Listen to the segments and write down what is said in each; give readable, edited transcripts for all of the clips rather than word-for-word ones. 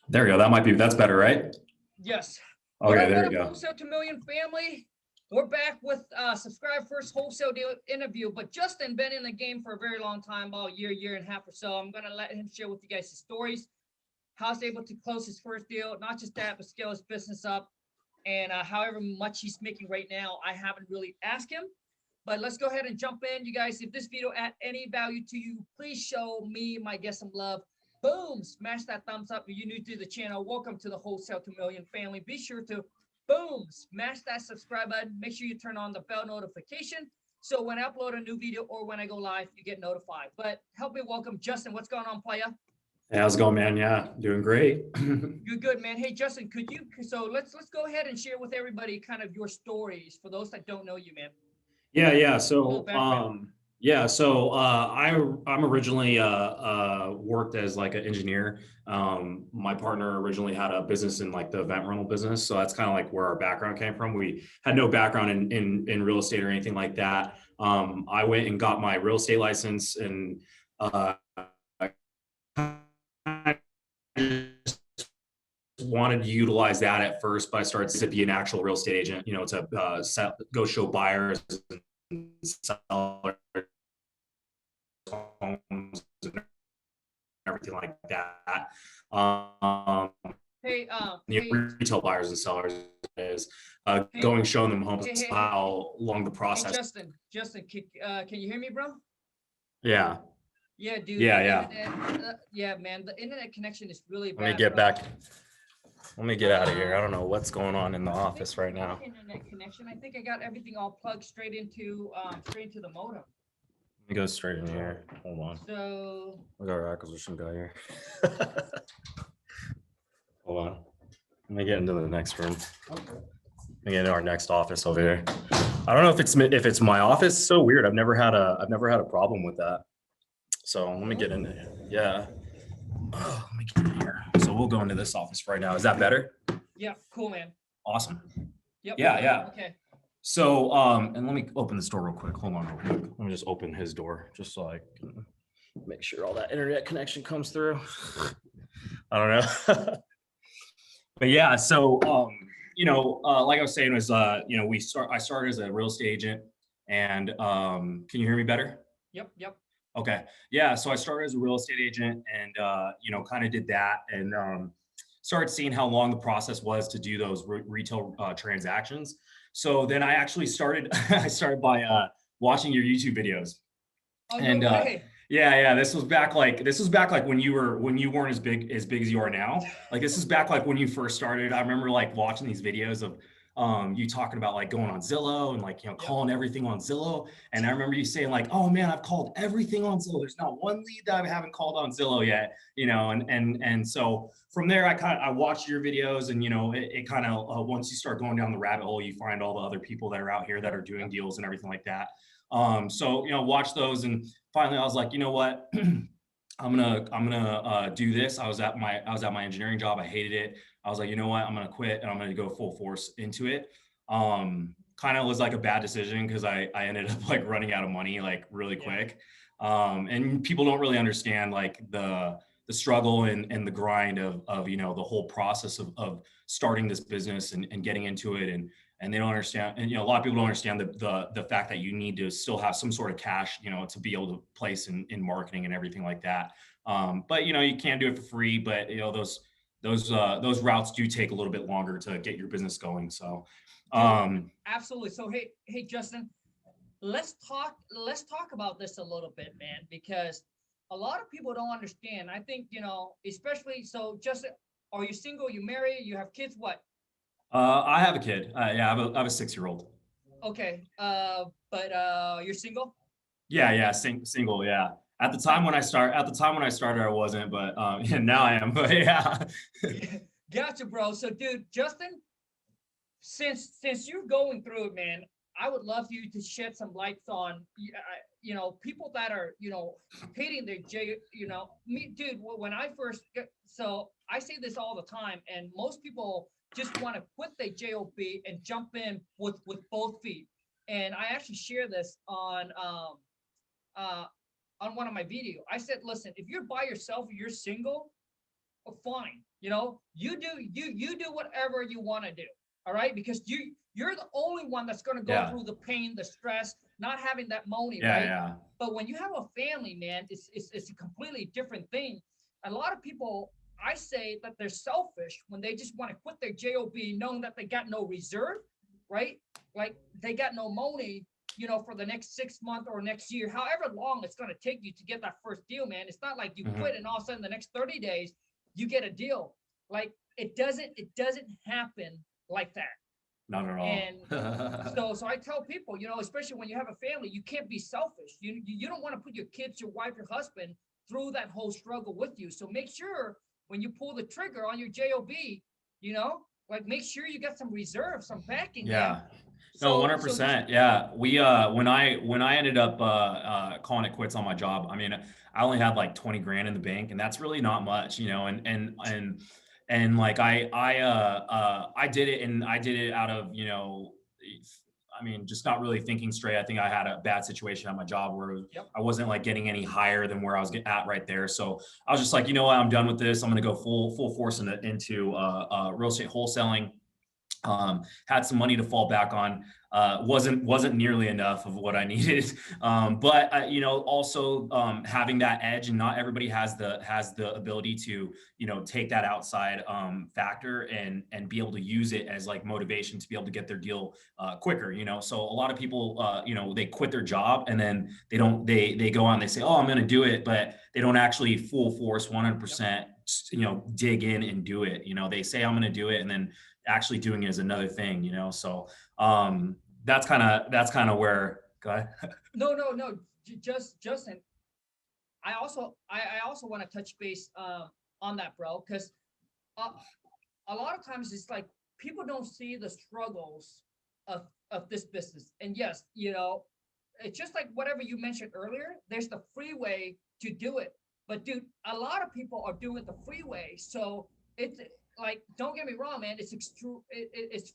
There you go. That's better, right? Yes. Okay, there What you up, go. Wholesale to Million family? We're back with subscribe first wholesale deal interview, but Justin been in the game for a very long time, about a year and a half or so. I'm gonna let him share with you guys his stories, how he's able to close his first deal, not just that, but scale his business up. And however much he's making right now, I haven't really asked him. But let's go ahead and jump in. You guys, if this video add any value to you, please show me, my guest, some love. Boom, smash that thumbs up. If you're new to the channel, welcome to the Wholesale to Million family. Be sure to, boom, smash that subscribe button. Make sure you turn on the bell notification, so when I upload a new video or when I go live, you get notified. But help me welcome Justin. What's going on, playa? Hey, how's it going, man? Yeah, doing great. You're good, man. Hey, Justin, so let's go ahead and share with everybody kind of your stories for those that don't know you, man. Yeah. So, I'm originally worked as like an engineer. My partner originally had a business in like the event rental business, so that's kind of like where our background came from. We had no background in real estate or anything like that. I went and got my real estate license and wanted to utilize that at first, but I started to be an actual real estate agent, to go show buyers and sellers homes and everything like that. Retail buyers and sellers is going, showing them homes, how long the process. Hey, Justin, can you hear me, bro? Yeah. Yeah, dude. Yeah. Yeah, man. The internet connection is really bad. Let me get back. Let me get out of here. I don't know what's going on in the office right now. Internet connection. I think I got everything all plugged straight into the modem. Let me go straight in here. Hold on. So we got our acquisition guy here. Hold on. Let me get into the next room. Okay. Let me get into our next office over here. I don't know if it's my office. It's so weird. I've never had a problem with that. So let me get in there. Yeah. Oh, let me get in here. So we'll go into this office right now. Is that better? Yeah, cool, man. Awesome. Yep. Yeah. Okay. So, and let me open this door real quick. Hold on real quick. Let me just open his door just so I can make sure all that internet connection comes through. I don't know. But yeah, so, like I was saying was, I started as a real estate agent and, can you hear me better? Yep. Okay. Yeah. So I started as a real estate agent and, kind of did that and started seeing how long the process was to do those retail transactions. So then I actually started, by watching your YouTube videos. Oh, and no way. Yeah. This was back like when you weren't as big as you are now. Like this is back like when you first started. I remember like watching these videos of you talking about like going on Zillow and like, calling everything on Zillow. And I remember you saying like, oh man, I've called everything on Zillow. There's not one lead that I haven't called on Zillow yet, and so from there, I watched your videos and, it kind of, once you start going down the rabbit hole, you find all the other people that are out here that are doing deals and everything like that. So, watch those. And finally I was like, you know what, I'm gonna do this. I was at my engineering job. I hated it. I was like, you know what, I'm gonna quit and I'm gonna go full force into it. Kind of was like a bad decision because I ended up like running out of money like really quick. And people don't really understand like the struggle and the grind of the whole process of starting this business and getting into it and they don't understand, and a lot of people don't understand the fact that you need to still have some sort of cash, to be able to place in marketing and everything like that. But you can't do it for free, but those routes do take a little bit longer to get your business going. So absolutely. So hey Justin, let's talk about this a little bit, man, because a lot of people don't understand. I think, especially, so Justin, are you single? You married? You have kids? What? I have a kid. Yeah, I have a 6-year-old. Okay. But you're single? Yeah, single. Yeah. At the time when I started, I wasn't, but now I am. But yeah. Gotcha, bro. So, dude, Justin, since you're going through it, man, I would love you to shed some lights on, people that are, hating their me, dude. When I first so I say this all the time, and most people just want to quit their job and jump in with both feet. And I actually share this on one of my videos. I said, listen, if you're by yourself, you're single, fine. You know, you do whatever you want to do. All right, because you're the only one that's going to go through the pain, the stress, not having that money, right? Yeah. But when you have a family, man, it's a completely different thing. A lot of people, I say that they're selfish when they just want to quit their job knowing that they got no reserve, right? Like they got no money, you know, for the next 6 months or next year, however long it's going to take you to get that first deal, man. It's not like you quit and all of a sudden the next 30 days you get a deal. Like it doesn't happen like that. Not at all. And so I tell people, you know, especially when you have a family, you can't be selfish. You don't want to put your kids, your wife, your husband through that whole struggle with you. So make sure when you pull the trigger on your job, you know, like make sure you got some reserve, some backing. Yeah. So, no, 100%. Yeah. We, when I ended up, calling it quits on my job, I mean, I only had like 20 grand in the bank, and that's really not much, you know, and like, I did it, and I did it out of, you know, I mean, just not really thinking straight. I think I had a bad situation at my job where I wasn't like getting any higher than where I was at right there. So I was just like, you know what, I'm done with this. I'm going to go full force into real estate wholesaling. Had some money to fall back on. Wasn't nearly enough of what I needed. But you know, also having that edge, and not everybody has the ability to, you know, take that outside factor and be able to use it as like motivation to be able to get their deal quicker. You know, so a lot of people, you know, they quit their job and then they go on, they say, oh, I'm going to do it, but they don't actually full force 100%, you know, dig in and do it. You know, they say I'm going to do it, and then actually doing it is another thing, you know? So, that's kind of where, go ahead. No, Justin, I also want to touch base, on that, bro. Cause, a lot of times it's like, people don't see the struggles of this business. And yes, you know, it's just like whatever you mentioned earlier, there's the freeway to do it. But dude, a lot of people are doing the freeway. So it's, like, don't get me wrong, man. It's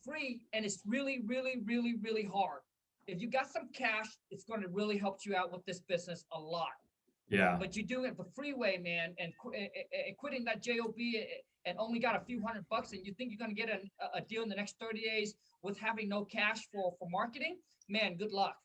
free, and it's really, really, really, really hard. If you got some cash, it's going to really help you out with this business a lot. Yeah. But you're doing it the freeway, man, and quitting that job and only got a few $100, and you think you're going to get a deal in the next 30 days with having no cash for marketing, man, good luck.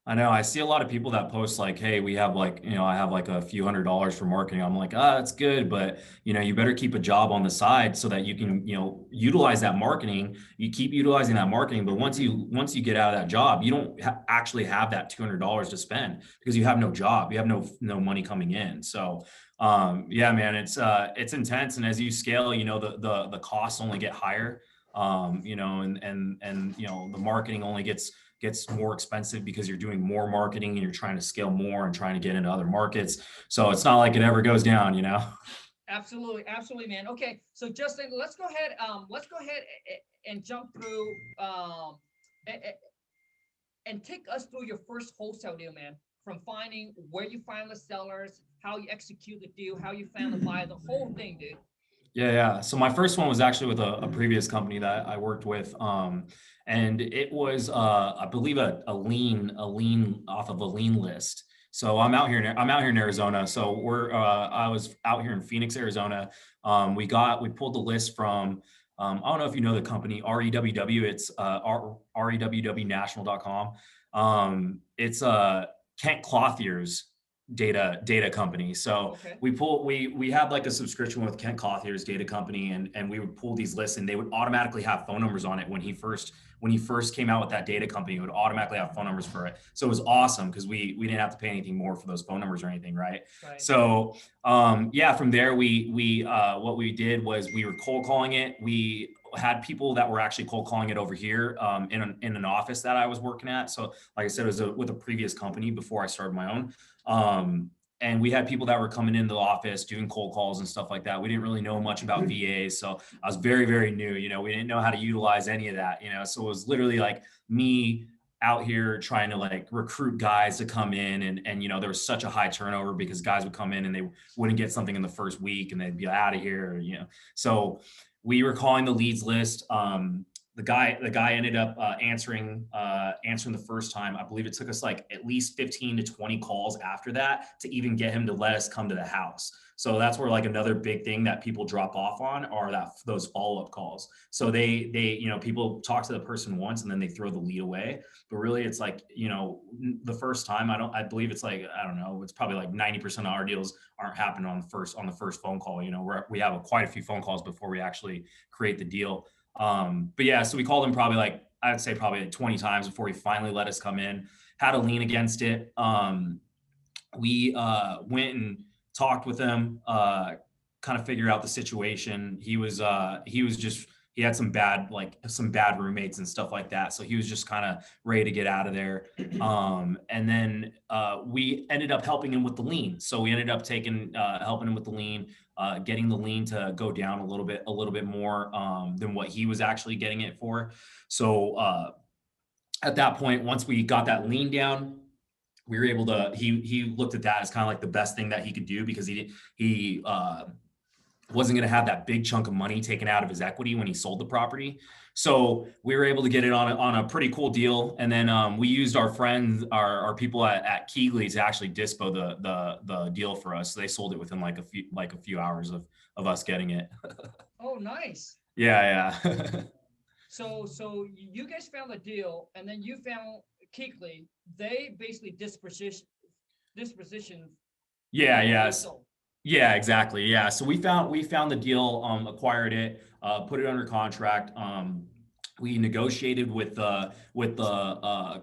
I know. I see a lot of people that post like, hey, we have like, you know, I have like a few $100s for marketing. I'm like, that's good. But, you know, you better keep a job on the side so that you can, you know, utilize that marketing. You keep utilizing that marketing. But once you get out of that job, you don't actually have that $200 to spend because you have no job. You have no money coming in. So, yeah, man, it's intense. And as you scale, you know, the costs only get higher, you know, and, you know, the marketing only gets more expensive because you're doing more marketing and you're trying to scale more and trying to get into other markets. So it's not like it ever goes down, you know? Absolutely, man. Okay, so Justin, let's go ahead and jump through, and take us through your first wholesale deal, man. From finding where you find the sellers, how you execute the deal, how you found the buyer, the whole thing, dude. Yeah. So my first one was actually with a previous company that I worked with. And it was, I believe a lien off of a lien list. So I'm out here in Arizona. So I was out here in Phoenix, Arizona. We pulled the list from, I don't know if you know the company REWW. It's, rewwnational.com. It's, Kent Clothier's data company. So we had like a subscription with Kent Clothier's data company, and we would pull these lists, and they would automatically have phone numbers on it. When he first came out with that data company, it would automatically have phone numbers for it. So it was awesome because we didn't have to pay anything more for those phone numbers or anything, right? So yeah, from there we what we did was we were cold calling it. We had people that were actually cold calling it over here in an office that I was working at. So like I said, it was with a previous company before I started my own. And we had people that were coming into the office doing cold calls and stuff like that. We didn't really know much about VAs. So I was very, very new, you know, we didn't know how to utilize any of that, you know, so it was literally like me out here trying to like recruit guys to come in, and, you know, there was such a high turnover because guys would come in and they wouldn't get something in the first week and they'd be out of here, you know. So we were calling the leads list. The guy ended up answering the first time. I believe it took us like at least 15 to 20 calls after that to even get him to let us come to the house. So that's where like another big thing that people drop off on are those follow-up calls. So they, people talk to the person once and then they throw the lead away. But really it's like, the first time, I believe it's like, I don't know, it's probably like 90% of our deals aren't happening on the first phone call. We have quite a few phone calls before we actually create the deal. But yeah, so we called them probably like, I'd say probably like 20 times before he finally let us come in, had a lien against it. We went and talked with him, kind of figured out the situation. He had some bad roommates and stuff like that. So he was just kind of ready to get out of there. And then we ended up helping him with the lien. So we ended up helping him with the lien, getting the lien to go down a little bit more than what he was actually getting it for. So at that point, once we got that lien down, we were able to, he looked at that as kind of like the best thing that he could do, because he wasn't going to have that big chunk of money taken out of his equity when he sold the property. So we were able to get it on a pretty cool deal. And then we used our friends, our people at Keegley to actually dispo the deal for us. So they sold it within like a few hours of us getting it. Oh, nice. Yeah. So you guys found the deal, and then you found Keegley. They basically disposition. Yeah. Yeah, exactly. Yeah. So we found the deal, acquired it, put it under contract. We negotiated with the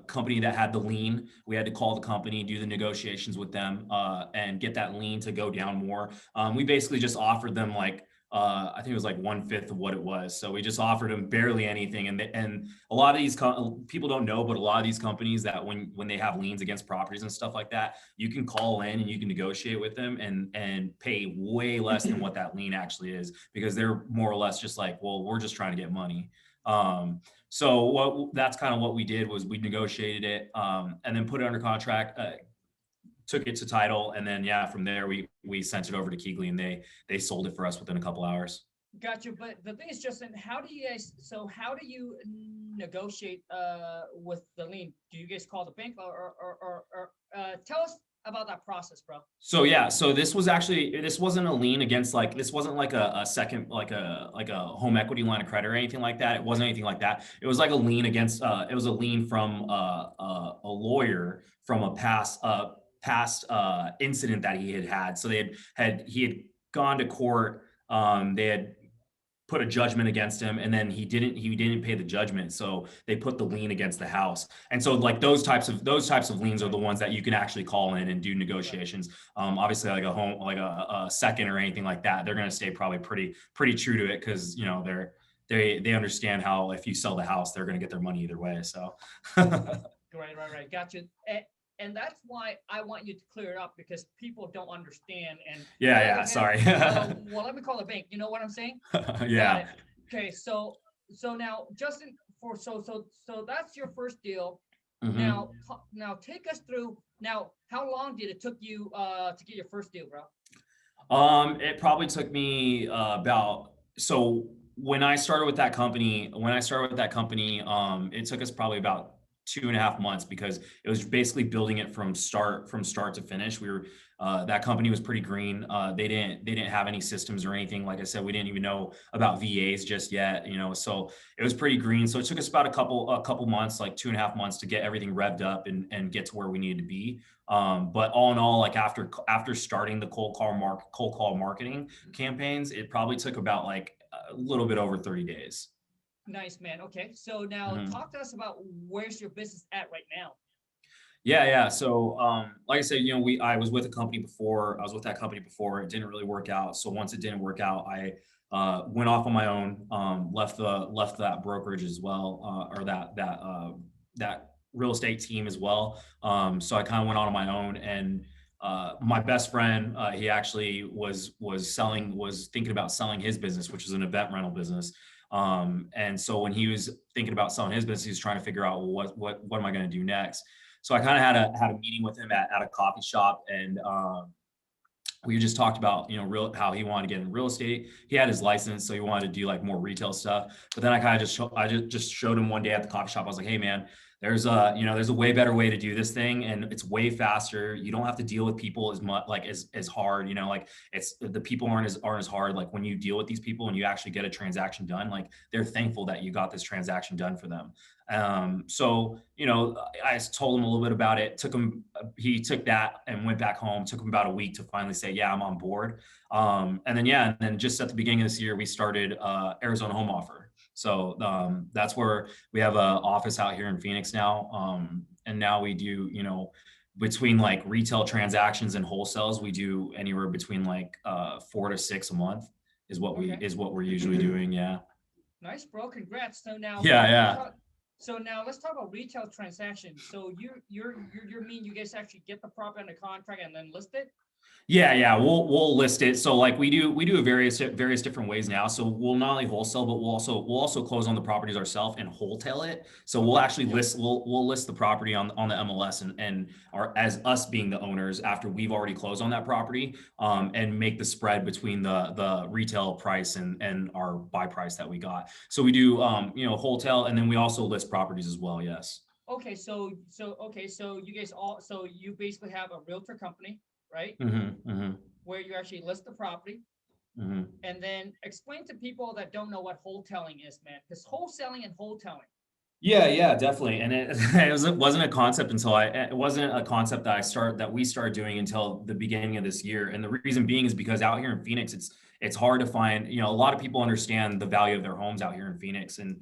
company that had the lien. We had to call the company, do the negotiations with them, and get that lien to go down more. We basically just offered them like, I think it was like 1/5 of what it was. So we just offered them barely anything. And a lot of these people don't know, but a lot of these companies that when they have liens against properties and stuff like that, you can call in and you can negotiate with them and pay way less than what that lien actually is, because they're more or less just like, well, we're just trying to get money. So that's kind of what we did, was we negotiated it, and then put it under contract, took it to title, and then from there we sent it over to Keegley, and they sold it for us within a couple hours. Gotcha. But the thing is, Justin, how do you negotiate with the lien? Do you guys call the bank, or tell us about that process, bro? So this wasn't a lien against, like, this wasn't like a second, like a home equity line of credit or anything like that. It wasn't anything like that. It was like a lien against, it was a lien from a lawyer from a past incident that he had. So he had gone to court. They had put a judgment against him, and then he didn't pay the judgment. So they put the lien against the house. And so like those types of liens are the ones that you can actually call in and do negotiations. Obviously like a home, like a second or anything like that, they're going to stay probably pretty true to it, because they understand how if you sell the house, they're going to get their money either way. So right. Gotcha. And that's why I want you to clear it up, because people don't understand. And sorry. Well, let me call the bank. You know what I'm saying? Yeah. Okay. So now, Justin, so that's your first deal. Mm-hmm. Now take us through. Now, how long did it took you to get your first deal, bro? It probably took me so when I started with that company, it took us probably about 2.5 months, because it was basically building it from start to finish. We were that company was pretty green. They didn't have any systems or anything. Like I said, we didn't even know about VAs just yet, so it was pretty green. So it took us about a couple months, like 2.5 months, to get everything revved up and get to where we needed to be. But all in all, like after starting the cold call marketing campaigns, it probably took about like a little bit over 30 days. Nice, man. Okay. So now talk to us about where's your business at right now. Yeah. So, like I said, I was with that company before. It didn't really work out. So once it didn't work out, I went off on my own, left that brokerage as well, or that real estate team as well. So I kind of went on my own, and my best friend, he actually was thinking about selling his business, which is an event rental business. And so when he was thinking about selling his business, he was trying to figure out, well, what am I going to do next? So I kind of had a meeting with him at a coffee shop, and we just talked about, how he wanted to get in real estate. He had his license, so he wanted to do like more retail stuff. But then I kind of just showed him one day at the coffee shop. I was like, hey man, there's a, you know, there's a way better way to do this thing, and it's way faster. You don't have to deal with people as much, like as hard, you know, like it's the people aren't as hard. Like when you deal with these people and you actually get a transaction done, like they're thankful that you got this transaction done for them. So, you know, I told him a little bit about it, he took that and went back home, took him about a week to finally say, yeah, I'm on board. And then, yeah, and then just at the beginning of this year, we started Arizona Home Offer. So that's where we have an office out here in Phoenix now. And now we do, you know, between like retail transactions and wholesales, we do anywhere between like 4 to 6 a month is what we're usually doing. Yeah. Nice, bro. Congrats. So now, Yeah. so now let's talk about retail transactions. So you're mean you guys actually get the property under contract and then list it? Yeah. We'll list it. So like we do various different ways now. So we'll not only wholesale, but we'll also close on the properties ourselves and wholesale it. So we'll actually we'll list the property on the MLS and as us being the owners after we've already closed on that property, and make the spread between the retail price and our buy price that we got. So we do you know, wholesale, and then we also list properties as well. Yes. Okay, so you guys so you basically have a realtor company, right? Where you actually list the property. And then explain to people that don't know what wholesaling is, man, because wholesaling and wholesaling. Yeah, definitely. And it wasn't a concept that we started doing until the beginning of this year. And the reason being is because out here in Phoenix, it's hard to find, you know, a lot of people understand the value of their homes out here in Phoenix, and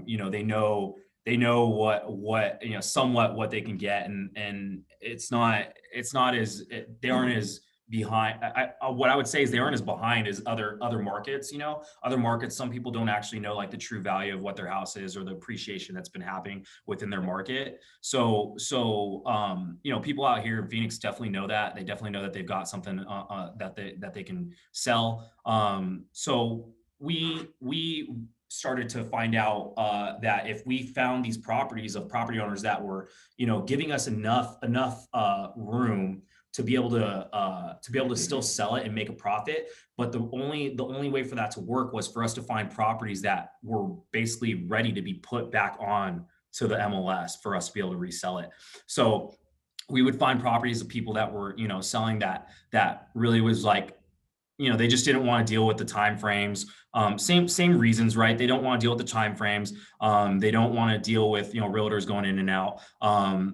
you know, they know what, you know, somewhat what they can get. And they aren't as behind. What I would say is they aren't as behind as other markets. You know, other markets, some people don't actually know like the true value of what their house is or the appreciation that's been happening within their market. So you know, people out here in Phoenix definitely know that. They definitely know that they've got something that they can sell. So we started to find out that if we found these properties of property owners that were, you know, giving us enough room to be able to still sell it and make a profit. But the only way for that to work was for us to find properties that were basically ready to be put back on to the MLS for us to be able to resell it. So we would find properties of people that were, you know, selling that really was like, you know, they just didn't want to deal with the time frames. Same reasons, right? They don't want to deal with the time frames. They don't want to deal with, you know, realtors going in and out.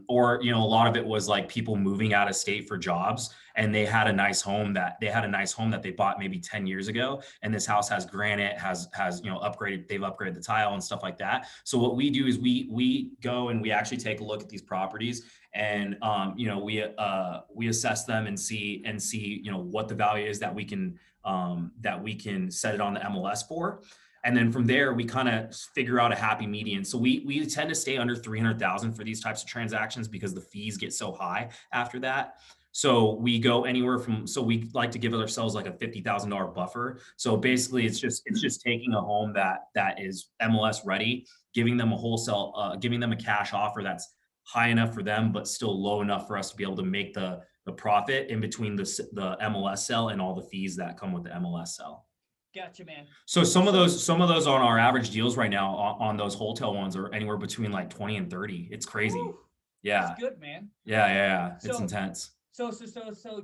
Or, you know, a lot of it was like people moving out of state for jobs, and they had a nice home that they bought maybe 10 years ago. And this house has granite, has, you know, they've upgraded the tile and stuff like that. So what we do is we go and we actually take a look at these properties, and you know, we assess them and see, you know, what the value is that we can set it on the MLS for. And then from there, we kind of figure out a happy median. So we tend to stay under 300,000 for these types of transactions because the fees get so high after that. So we go anywhere from, so we like to give ourselves like a $50,000 buffer. So basically it's just taking a home that is MLS ready, giving them a cash offer that's high enough for them, but still low enough for us to be able to make the profit in between the MLS sell and all the fees that come with the MLS sell. Gotcha, man. So some of those on our average deals right now on those wholesale ones are anywhere between like 20 and 30. It's crazy. Ooh, yeah. That's good, man. Yeah. It's intense. So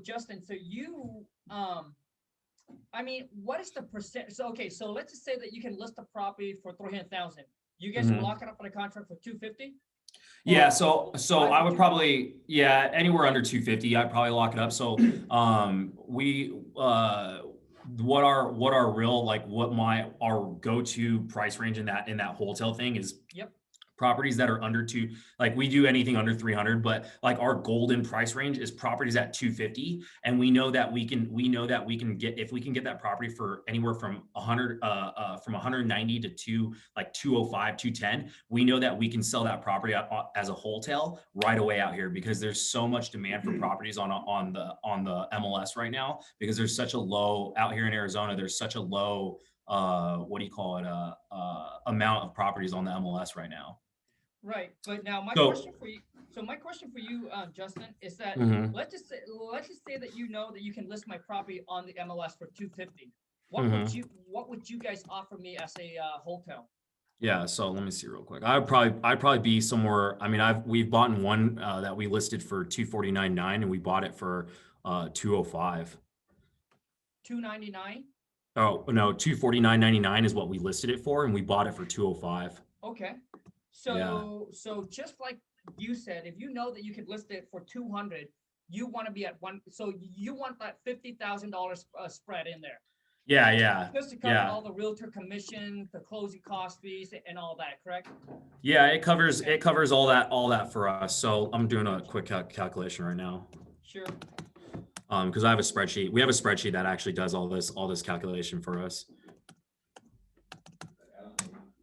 Justin, so you, I mean, what is the percent? So, okay. So let's just say that you can list a property for 300,000. You guys will lock it up on a contract for 250. Yeah, so I would probably, anywhere under 250, I'd probably lock it up. So what our real, like our go-to price range in that wholesale thing is properties that are under like we do anything under 300, but like our golden price range is properties at 250. And we know that we can get, if we can get that property for anywhere from 190 to 205, 210, we know that we can sell that property as a wholesale right away out here, because there's so much demand for properties on the MLS right now, because there's such a low out here in Arizona. There's such a low, amount of properties on the MLS right now. Right, but now my question for you, Justin, is that let's just say that you know that you can list my property on the MLS for 250. What would you guys offer me as a wholesale? Yeah, so let me see real quick. I'd probably be somewhere. I mean, we've bought in one that we listed for 249.9 and we bought it for 205. 299. Oh, no, 249.99 is what we listed it for and we bought it for 205. Okay. Yeah. So just like you said, if you know that you could list it for 200, you want to be at one. So you want that $50,000 spread in there. Yeah, yeah. Just to cover Yeah. all the realtor commission, the closing cost fees, and all that, correct? Yeah, it covers all that for us. So I'm doing a quick calculation right now. Sure. Because I have a spreadsheet. We have a spreadsheet that actually does all this calculation for us.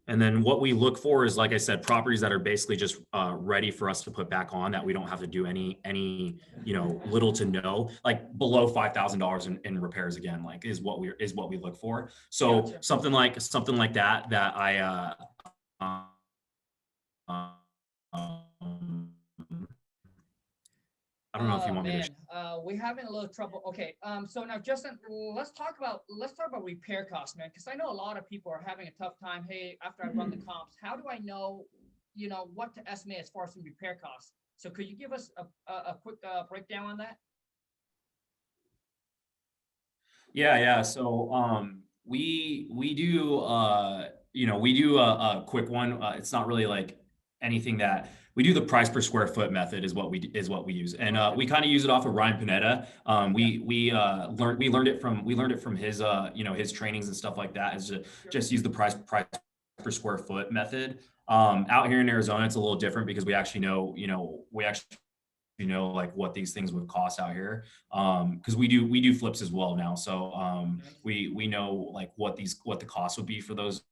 And then what we look for is, like I said, properties that are basically just ready for us to put back on, that we don't have to do any little to no, like below $5,000 in repairs again, like is what we look for. So Gotcha. something like that I I don't know if you want me to. We're having a little trouble. Okay, so now Justin, let's talk about repair costs, man, because I know a lot of people are having a tough time. Hey, after I run the comps, how do I know, what to estimate as far as some repair costs? So could you give us a quick breakdown on that? Yeah. So we do we do a quick one. It's not really like anything that we do. The price per square foot method is what we use, and we kind of use it off of Ryan Panetta. We learned it from his his trainings and stuff like that. Is to just use the price per square foot method. Out here in Arizona, it's a little different because we actually know like what these things would cost out here, because we do flips as well now, so we know like what the cost would be for those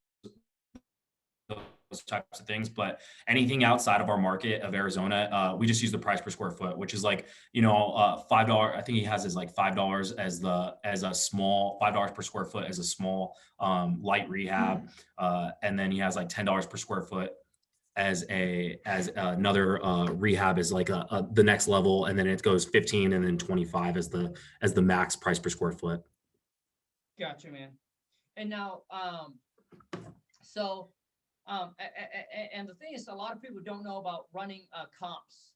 types of things. But anything outside of our market of Arizona, we just use the price per square foot, which is like $5. I think he has is like $5 as a small $5 per square foot as a small light rehab, and then he has like $10 per square foot as another rehab is like the next level, and then it goes 15 and then 25 as the max price per square foot. Gotcha, man. And now, so, and the thing is, a lot of people don't know about running comps.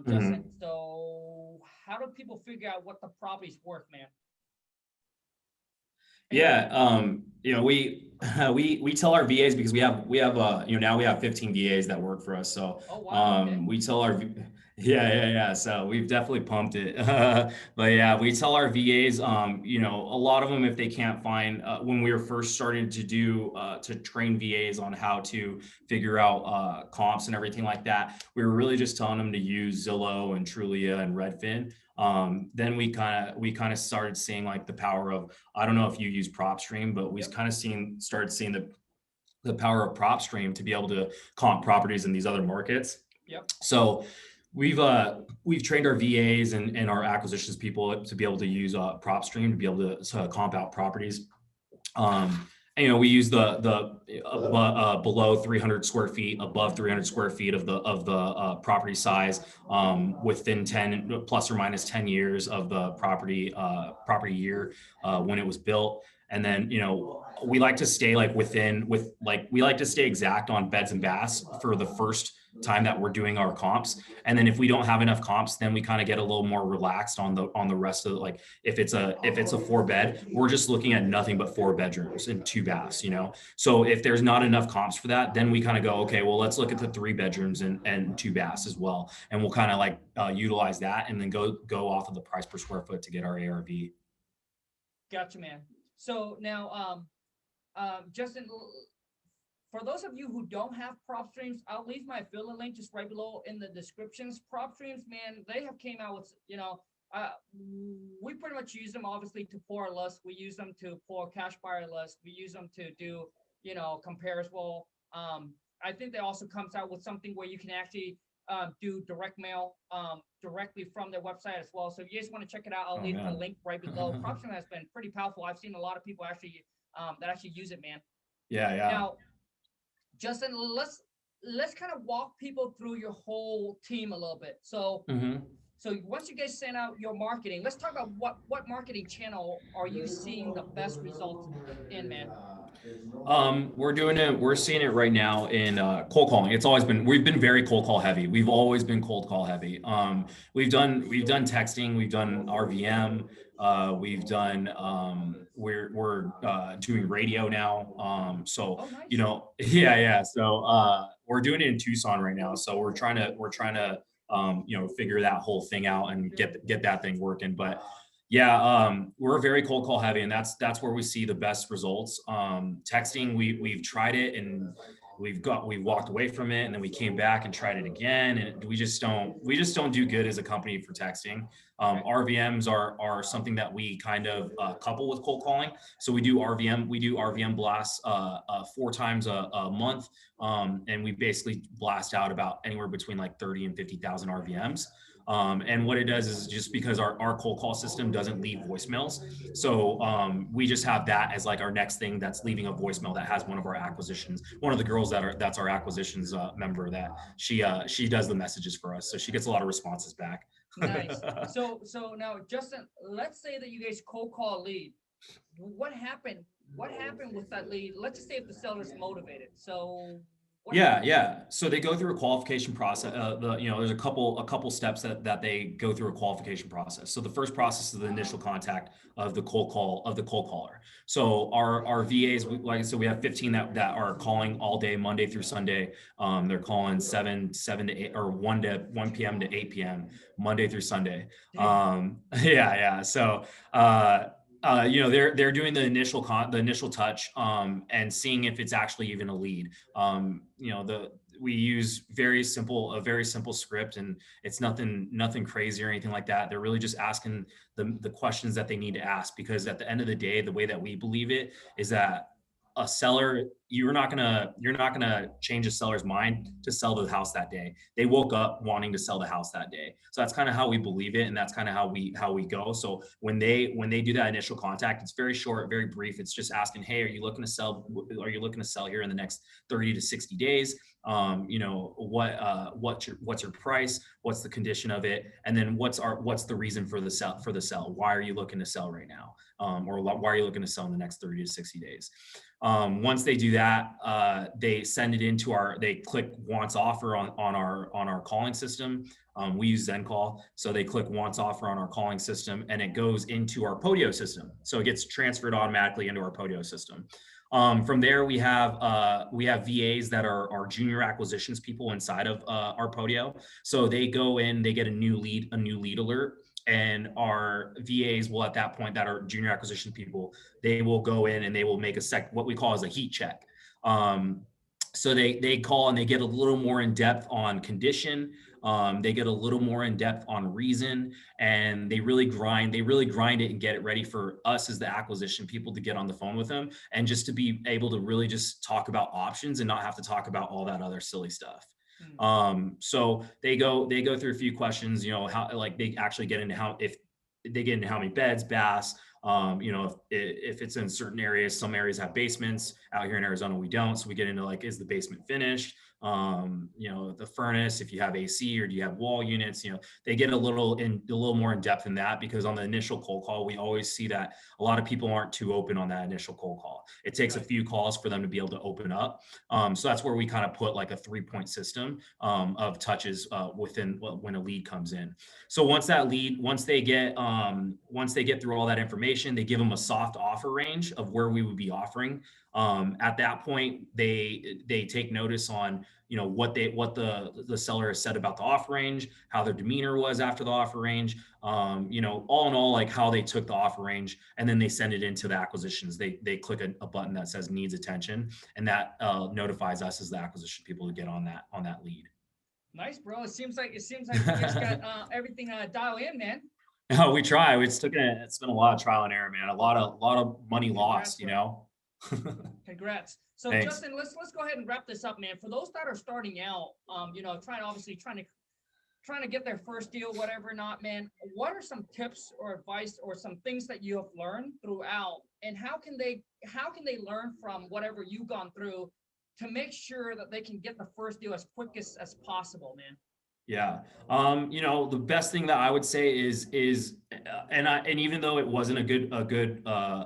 Justin, so how do people figure out what the property's worth, man? Yeah, we tell our VAs, because we have now we have 15 VAs that work for us. So Oh, wow. Okay. we tell our yeah. So we've definitely pumped it. But yeah, we tell our VAs, a lot of them, if they can't find, when we were first starting to do to train VAs on how to figure out comps and everything like that, we were really just telling them to use Zillow and Trulia and Redfin. Then we kind of started seeing like the power of, I don't know if you use PropStream, but we kind of started seeing the power of PropStream to be able to comp properties in these other markets. Yep. So we've trained our VAs and our acquisitions people to be able to use PropStream to be able to comp out properties. And, we use the below 300 square feet, above 300 square feet of the property size, within 10 plus or minus 10 years of the property year when it was built. And then, we like to stay like we like to stay exact on beds and baths for the first time that we're doing our comps. And then if we don't have enough comps, then we kind of get a little more relaxed on the rest of it. Like if it's a 4-bed, we're just looking at nothing but 4 bedrooms and 2 baths, So if there's not enough comps for that, then we kind of go, okay, well, let's look at the 3 bedrooms and 2 baths as well. And we'll kind of like utilize that and then go off of the price per square foot to get our ARV. Gotcha, man. So now, Justin, for those of you who don't have PropStreams, I'll leave my affiliate link just right below in the descriptions. PropStreams, man, they have came out with, we pretty much use them obviously to pour a list. We use them to pour cash buyer list. We use them to do, comparable. I think they also comes out with something where you can actually do direct mail directly from their website as well. So if you guys want to check it out, I'll leave the link right below. PropStream has been pretty powerful. I've seen a lot of people actually that actually use it, man. Yeah. Now, Justin, let's kind of walk people through your whole team a little bit. So, so once you guys send out your marketing, let's talk about what marketing channel are you seeing the best results in, man? We're doing it. We're seeing it right now in cold calling. It's always been, we've been very cold call heavy. We've always been cold call heavy. We've done texting, we've done RVM, we've done we're doing radio now. So Oh, nice. you know, yeah. So we're doing it in Tucson right now. So we're trying to you know, figure that whole thing out and get that thing working. But yeah, we're very cold call heavy, and that's where we see the best results. Texting, we've tried it and we walked away from it, and then we came back and tried it again, and we just don't do good as a company for texting. Okay. RVMs are something that we kind of couple with cold calling. So we do RVM blasts 4 times a month, and we basically blast out about anywhere between like 30 and 50,000 RVMs. And what it does is just because our cold call system doesn't leave voicemails. So we just have that as like our next thing that's leaving a voicemail that has one of our acquisitions, one of the girls that's our acquisitions member, that she does the messages for us. So she gets a lot of responses back. Nice. So now, Justin, let's say that you guys cold call a lead. What happened? What happened with that lead? Let's just say if the seller's motivated. So what Yeah, happened? yeah. So they go through a qualification process. There's a couple steps that they go through a qualification process. So the first process is the initial contact of the cold caller. So our VAs, like I said, we have 15 that are calling all day, Monday through Sunday. They're calling 7 to 8, or 1 p.m. to 8 p.m. Monday through Sunday. Dang. Yeah. So you know, they're doing the initial touch, and seeing if it's actually even a lead. You know, we use a very simple script, and it's nothing crazy or anything like that. They're really just asking the questions that they need to ask, because at the end of the day, the way that we believe it is that a seller, you're not gonna change a seller's mind to sell the house that day. They woke up wanting to sell the house that day. So that's kind of how we believe it, and that's kind of how we go. So when they do that initial contact, it's very short, very brief. It's just asking, hey, are you looking to sell here in the next 30 to 60 days? You know, what's your price? What's the condition of it? And then what's the reason for the sell? Why are you looking to sell right now? Or why are you looking to sell in the next 30 to 60 days? Once they do that, they send it into they click wants offer on our calling system. We use ZenCall. So they click wants offer on our calling system, and it goes into our Podio system. So it gets transferred automatically into our Podio system. From there, we have VAs that are our junior acquisitions people inside of our Podio. So they go in, they get a new lead alert, and our VAs will, at that point, that are junior acquisition people, they will go in and they will make what we call as a heat check. So they call and they get a little more in depth on condition. They get a little more in depth on reason, and they really grind it and get it ready for us as the acquisition people to get on the phone with them, and just to be able to really just talk about options and not have to talk about all that other silly stuff. Hmm. So they go through a few questions, you know, how, like, they actually get into if they get into how many beds, baths. You know, if it's in certain areas, some areas have basements. Out here in Arizona, we don't. So we get into, like, is the basement finished? You know, the furnace, if you have AC or do you have wall units? You know, they get a little more in depth in that, because on the initial cold call, we always see that a lot of people aren't too open on that initial cold call. It takes a Right. few calls for them to be able to open up. So that's where we kind of put like a 3-point system of touches when a lead comes in. So once they get through all that information, they give them a soft offer range of where we would be offering. At that point, they take notice on, you know, what the seller has said about the offer range, how their demeanor was after the offer range, you know, all in all, like how they took the offer range, and then they send it into the acquisitions. They click a button that says needs attention, and that notifies us as the acquisition people to get on that lead. Nice, bro. It seems like you guys got everything dialed in, man. Oh, we try. It's been a lot of trial and error, man. A lot of money Congrats, lost, you bro. know. Congrats. So Thanks. Justin, let's go ahead and wrap this up, man. For those that are starting out, you know, trying to get their first deal, whatever or not, man, what are some tips or advice or some things that you have learned throughout, and how can they learn from whatever you've gone through to make sure that they can get the first deal as quick as possible, man? Yeah. You know, the best thing that I would say is and even though it wasn't a good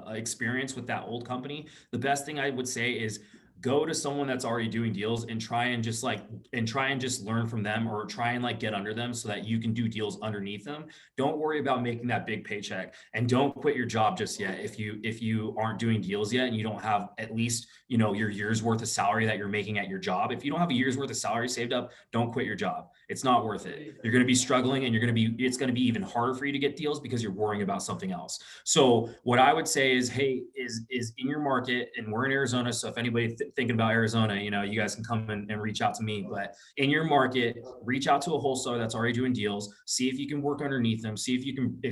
experience with that old company, the best thing I would say is go to someone that's already doing deals and try and just learn from them, or try and like get under them so that you can do deals underneath them. Don't worry about making that big paycheck, and don't quit your job just yet if you aren't doing deals yet and you don't have at least, you know, your year's worth of salary that you're making at your job. If you don't have a year's worth of salary saved up, don't quit your job. It's not worth it. You're going to be struggling, and it's going to be even harder for you to get deals because you're worrying about something else. So what I would say is, hey, is in your market, and we're in Arizona. So if anybody thinking about Arizona, you know, you guys can come and reach out to me, but in your market, reach out to a wholesaler that's already doing deals. See if you can work underneath them. See if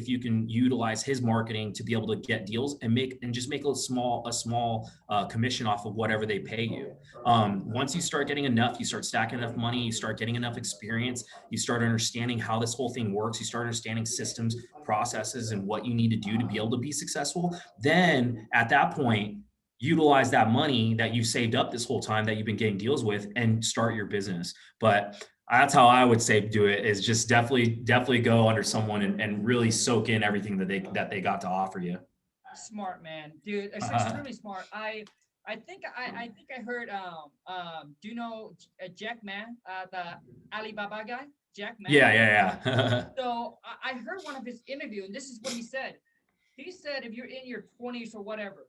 you can utilize his marketing to be able to get deals and just make a small commission off of whatever they pay you. Once you start getting enough, you start stacking enough money, you start getting enough experience, you start understanding how this whole thing works, you start understanding systems, processes, and what you need to do to be able to be successful. Then at that point, utilize that money that you saved up this whole time that you've been getting deals with and start your business. But that's how I would say do it, is just definitely go under someone and really soak in everything that they got to offer you. Smart man, dude. It's extremely smart. I think I heard do you know Jack Ma, the Alibaba guy, Jack Ma? Yeah, yeah. So I heard one of his interview, and this is what he said. He said if you're in your 20s or whatever,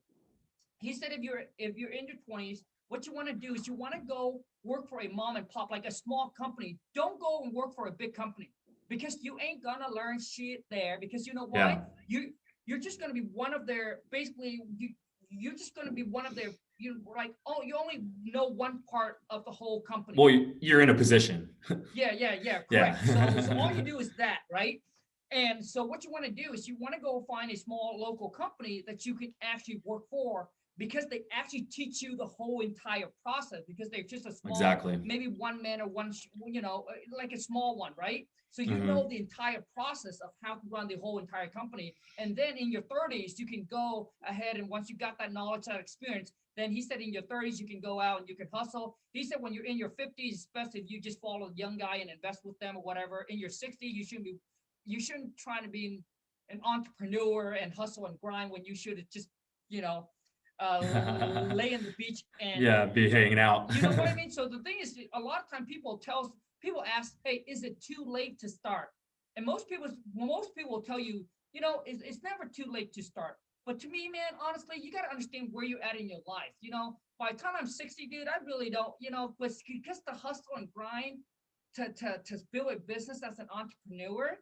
he said if you're in your 20s, what you want to do is you want to go work for a mom and pop, like a small company. Don't go and work for a big company, because you ain't gonna learn shit there. Because you know why? Yeah. You're just gonna be one of their, basically you're just gonna be one of their, you like, oh, you only know one part of the whole company. Well, you're in a position. Yeah, correct. Yeah. So all you do is that, right? And so what you want to do is you want to go find a small local company that you can actually work for, because they actually teach you the whole entire process, because they're just a small, Exactly. maybe one man or one, you know, like a small one, right? So you Mhm. know the entire process of how to run the whole entire company. And then in your 30s, you can go ahead, and once you got that knowledge, that experience, then he said in your 30s, you can go out and you can hustle. He said when you're in your 50s, especially if you just follow a young guy and invest with them or whatever, in your 60s, you shouldn't try to be an entrepreneur and hustle and grind, when you should just, you know, lay in the beach and, Yeah, be hanging out. you know what I mean? So the thing is, a lot of time people ask, hey, is it too late to start? And most people will tell you, you know, it's never too late to start. But to me, man, honestly, you got to understand where you're at in your life. You know, by the time I'm 60, dude, I really don't, you know, but because the hustle and grind to build a business as an entrepreneur,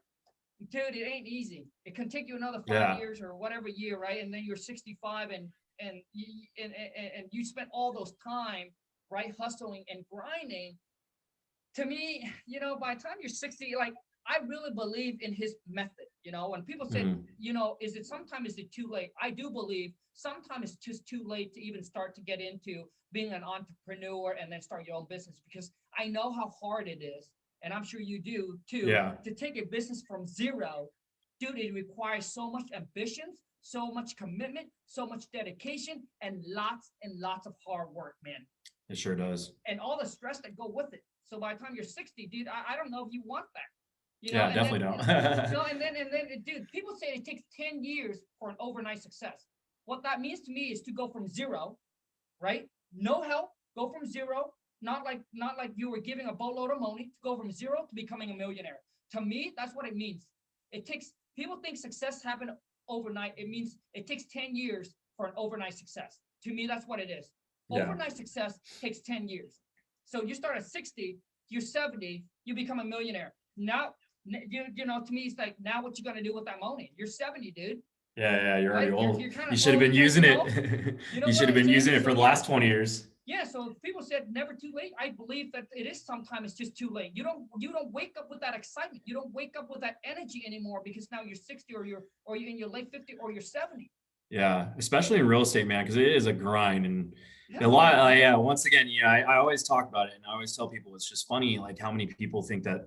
dude, it ain't easy. It can take you another 5 years or whatever year, right? And then you're 65, and you spent all those time, right, hustling and grinding. To me, you know, by the time you're 60, like, I really believe in his method. You know, when people say, Mhm. you know, is it too late? I do believe sometimes it's just too late to even start to get into being an entrepreneur and then start your own business, because I know how hard it is, and I'm sure you do too, Yeah. to take a business from zero. Dude, it requires so much ambition, so much commitment, so much dedication, and lots of hard work, man, It sure does. and all the stress that go with it. So by the time you're 60, dude, I don't know if you want that, you know. Yeah, And then, definitely no, don't. and then, dude, people say it takes 10 years for an overnight success. What that means to me is to go from zero, right? No help, go from zero, not like you were giving a boatload of money, to go from zero to becoming a millionaire. To me, that's what it means. It takes, people think success happened overnight. It means it takes 10 years for an overnight success. To me, that's what it is. Yeah. Overnight success takes 10 years. So you start at 60, you're 70, you become a millionaire. Now, you know, to me, it's like, now what you gonna do with that money? You're 70, dude. Yeah, you're already Right? old. You're kind You of should have old, been yeah, using you it. know. You know You what should have I'm been saying? using it So for the yeah, last 20 years. yeah. So people said never too late. I believe that it is, sometimes it's just too late. You don't wake up with that excitement. You don't wake up with that energy anymore, because now you're 60, or you're in your late 50, or you're 70. Yeah, especially in real estate, man, because it is a grind and a Hell lot. yeah, man. Yeah, once again, I always talk about it, and I always tell people it's just funny, like how many people think that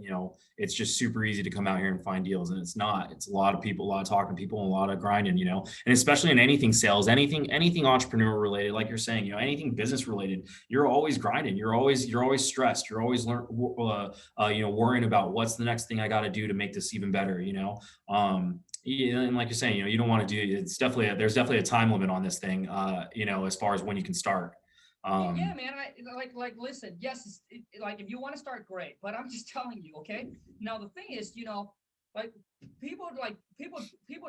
it's just super easy to come out here and find deals, and it's not. It's a lot of people, a lot of talking people, and a lot of grinding, and especially in anything sales, anything entrepreneur related, like you're saying, anything business related, you're always grinding, you're always stressed, you're always worrying about what's the next thing I got to do to make this even better, yeah, and like you're saying, you don't want to do it's definitely there's definitely a time limit on this thing, as far as when you can start. Yeah, Um, man. Listen. Yes, like if you want to start, great. But I'm just telling you, okay. Now the thing is, like people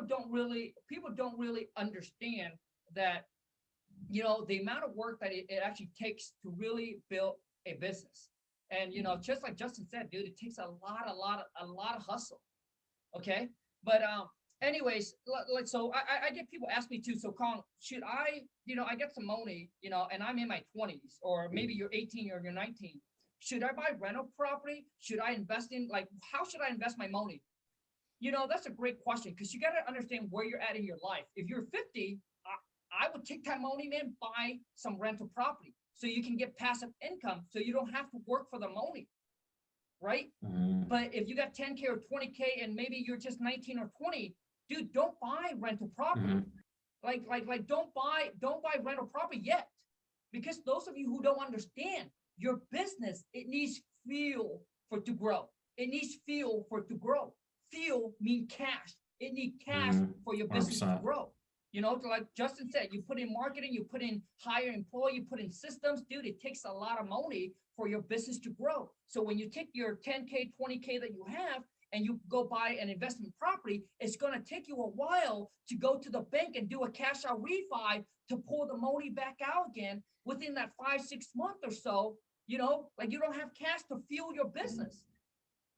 don't really understand that the amount of work that it actually takes to really build a business. And just like Justin said, dude, it takes a lot of hustle. Okay. But anyways, like so I get people ask me too, so Kong, should I, I get some money, and I'm in my 20s, or maybe you're 18 or you're 19. Should I buy rental property? Should I invest in, like, how should I invest my money? That's a great question, because you got to understand where you're at in your life. If you're 50, I would take that money, man, buy some rental property so you can get passive income, so you don't have to work for the money, right? mhm, But if you got 10K or 20K and maybe you're just 19 or 20, dude, don't buy rental property. mhm, Like don't buy rental property yet. Because those of you who don't understand, your business, it needs fuel for it to grow. It needs fuel for it to grow. Fuel mean cash. It needs cash mhm, for your business to 100%. grow. Like Justin said, you put in marketing, you put in hire employee, you put in systems, dude, it takes a lot of money for your business to grow. So when you take your 10K, 20K that you have and you go buy an investment property, it's going to take you a while to go to the bank and do a cash out refi to pull the money back out again within that 5-6 months or so. Like you don't have cash to fuel your business.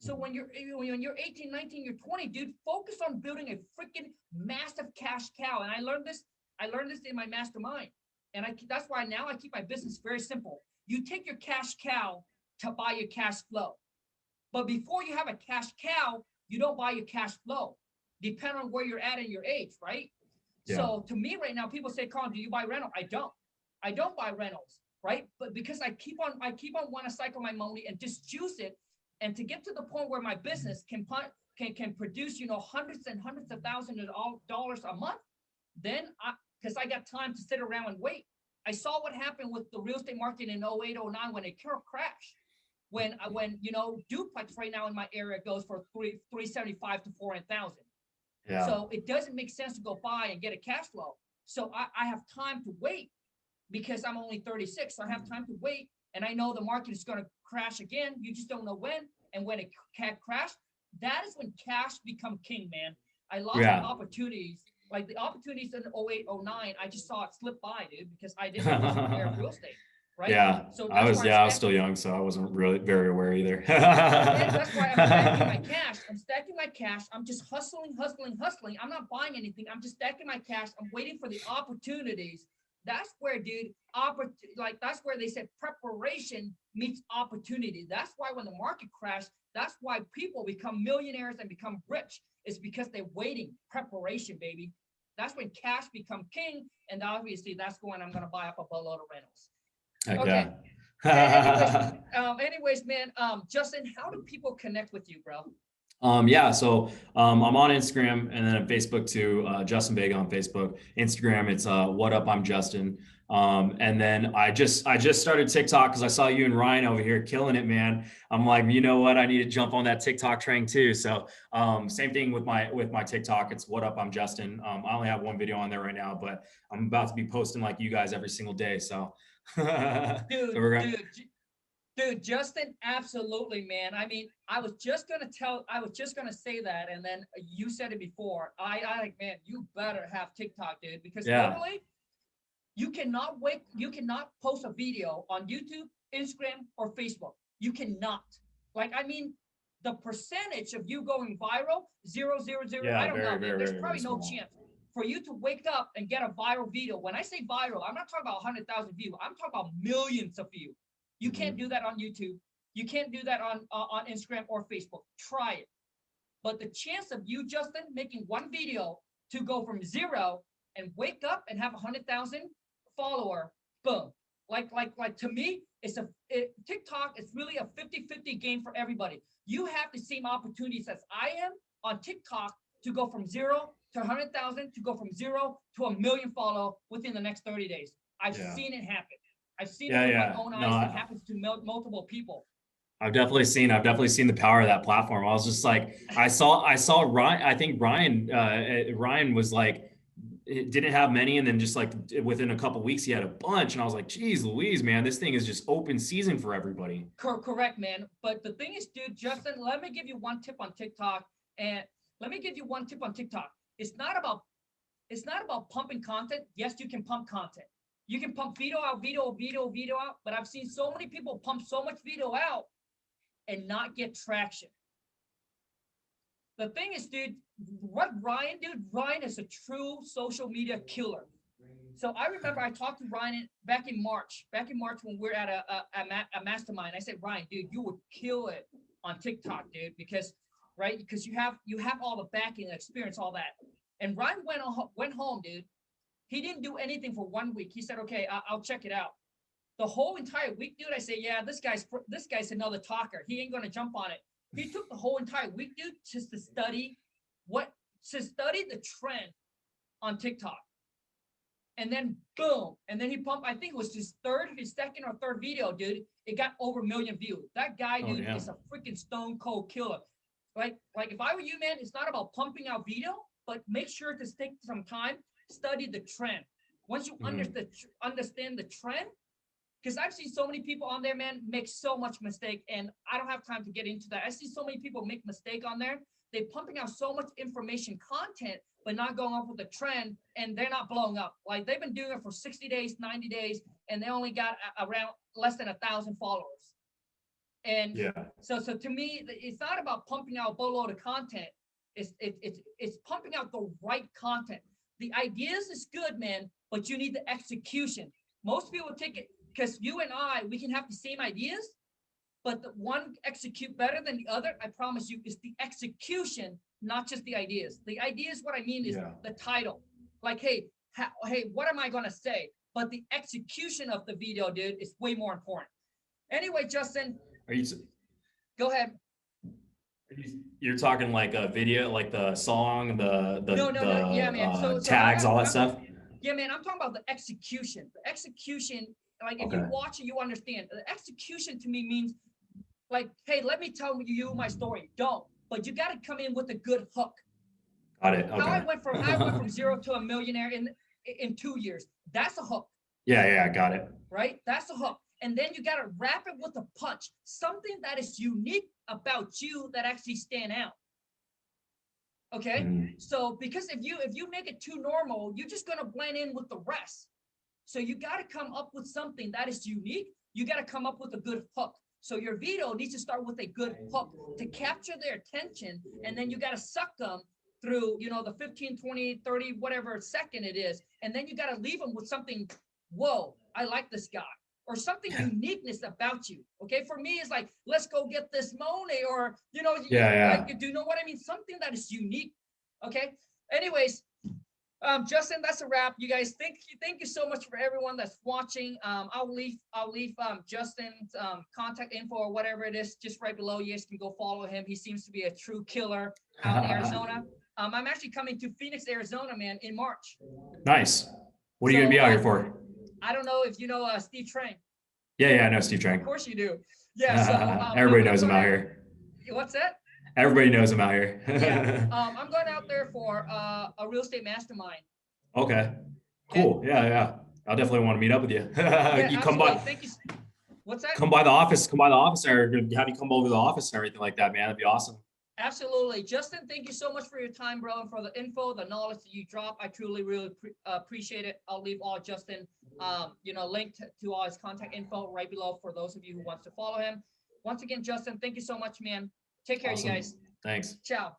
So when you're 18, 19, you're 20, dude, focus on building a freaking massive cash cow. And I learned this in my mastermind. And that's why now I keep my business very simple. You take your cash cow to buy your cash flow. But before you have a cash cow, you don't buy your cash flow. Depend on where you're at in your age, right? Yeah. So to me right now, people say, Colin, do you buy rental? I don't. I don't buy rentals, right? But because I keep on want to cycle my money and just juice it, and to get to the point where my business can produce, hundreds and hundreds of thousands of dollars a month, then because I got time to sit around and wait. I saw what happened with the real estate market in 08, 09 when it crashed. When duplex right now in my area goes for 375 to 400,000. Yeah. So it doesn't make sense to go buy and get a cash flow. So I have time to wait because I'm only 36. So I have time to wait. And I know the market is going to crash again. You just don't know when. And when it can't crash, that is when cash become king, man. I lost the Yeah. opportunities. Like the opportunities in 08, 09, I just saw it slip by, dude, because I didn't know the air of real estate, right? Yeah. So I that's was why I'm yeah, I was stacking. still young, so I wasn't really very aware either. Yeah, man. That's why I'm stacking my cash. I'm stacking my cash. I'm just hustling, hustling, hustling. I'm not buying anything. I'm just stacking my cash. I'm waiting for the opportunities. That's where, dude, that's where they said preparation meets opportunity. That's why when the market crashed, that's why people become millionaires and become rich. It's because they're waiting. Preparation, baby. That's when cash become king. And obviously that's when I'm going to buy up a boatload of rentals. Heck Okay. Anyways, yeah. anyways, man, Justin, how do people connect with you, bro? Yeah, so I'm on Instagram and then on Facebook too, Justin Vega on Facebook. Instagram, it's what up, I'm Justin. And then I just started TikTok because I saw you and Ryan over here killing it, man. I'm like, you know what? I need to jump on that TikTok train too. So same thing with my TikTok. It's what up, I'm Justin. I only have one video on there right now, but I'm about to be posting like you guys every single day. So, so Dude, we're gonna. dude, Justin, absolutely, man. I mean, I was just gonna say that, and then you said it before. I like, man, you better have TikTok, dude, because Yeah. literally, you cannot post a video on YouTube, Instagram, or Facebook. You cannot. Like, I mean, the percentage of you going viral, zero, zero, zero. I Yeah, don't know, very, man. very, There's very, very probably no small. chance for you to wake up and get a viral video. When I say viral, I'm not talking about 100,000 views. I'm talking about millions of views. You can't do that on YouTube. You can't do that on Instagram or Facebook. Try it. But the chance of you, Justin, making one video to go from zero and wake up and have 100,000 follower. Boom. Like to me, TikTok is really a 50-50 game for everybody. You have the same opportunities as I am on TikTok to go from 0 to 100,000, to go from 0 to 1 million follow within the next 30 days. I've seen it happen. I've seen it with my own eyes. It happens to multiple people. I've definitely seen the power of that platform. I was just like, I saw Ryan. I think Ryan was like, it didn't have many, and then just like within a couple of weeks he had a bunch, and I was like, geez Louise, man, this thing is just open season for everybody. Correct, man. But the thing is, dude, Justin, let me give you one tip on TikTok. It's not about pumping content. Yes, you can pump content. You can pump video out, but I've seen so many people pump so much video out and not get traction. The thing is, dude, Ryan is a true social media killer. So I remember I talked to Ryan back in March when we're at a mastermind. I said, Ryan, dude, you would kill it on TikTok, dude, because you have all the backing, experience, all that. And Ryan went home, dude. He didn't do anything for 1 week. He said, okay, I'll check it out. The whole entire week, dude, I say, yeah, this guy's another talker. He ain't gonna jump on it. He took the whole entire week, dude, just to study the trend on TikTok. And then boom, and then he pumped, I think it was his second or third video, dude. It got over 1 million views. That guy, dude, is a freaking stone cold killer. Like if I were you, man, it's not about pumping out video, but make sure to take some time, study the trend. Once you understand the trend, because I've seen so many people on there, man, make so much mistake, and I don't have time to get into that. I see so many people make mistake on there. They're pumping out so much information content, but not going up with the trend, and they're not blowing up. Like they've been doing it for 60 days, 90 days, and they only got around less than 1,000 followers. And so to me, it's not about pumping out a boatload of content. It's pumping out the right content. The ideas is good, man, but you need the execution. Most people take it, because you and I, we can have the same ideas, but the one execute better than the other, I promise you, is the execution, not just the ideas. The ideas, what I mean is the title. Like, hey, what am I gonna say? But the execution of the video, dude, is way more important. Anyway, Justin, go ahead. You're talking like a video, like the song, the yeah, man. tags, all that stuff. Yeah, man, I'm talking about the execution. The execution, like if you watch it, you understand. The execution to me means like, hey, let me tell you my story. Don't, but you got to come in with a good hook. Got it. Okay. How I went from 0 to a millionaire in 2 years. That's a hook. Yeah, got it. Right? That's a hook. And then you got to wrap it with a punch, something that is unique about you that actually stand out. Okay. So because if you make it too normal, you're just going to blend in with the rest. So you got to come up with something that is unique. You got to come up with a good hook. So your video needs to start with a good hook to capture their attention. And then you got to suck them through, the 15, 20, 30, whatever second it is. And then you got to leave them with something, whoa, I like this guy. Or something uniqueness about you. Okay, for me, it's like, let's go get this money, or like, do you know what I mean? Something that is unique. Okay. Anyways, Justin, that's a wrap. You guys, thank you so much for everyone that's watching. I'll leave Justin's contact info or whatever it is just right below. You guys can go follow him. He seems to be a true killer out in Arizona. I'm actually coming to Phoenix, Arizona, man, in March. Nice. What are you gonna be out here for? I don't know if you know Steve Trang. Yeah, I know Steve Trang. Of course you do. Yeah. So everybody knows him out here. What's that? Everybody knows him out here. I'm going out there for a real estate mastermind. Okay. Cool. Yeah. I'll definitely want to meet up with you. You come by. Thank you. What's that? Come by the office. Or have you come over to the office and everything like that, man. That'd be awesome. Absolutely. Justin, thank you so much for your time, bro, and for the info, the knowledge that you drop. I truly, really appreciate it. I'll leave all Justin, link to all his contact info right below for those of you who wants to follow him. Once again, Justin, thank you so much, man. Take care, awesome. You guys. Thanks. Ciao.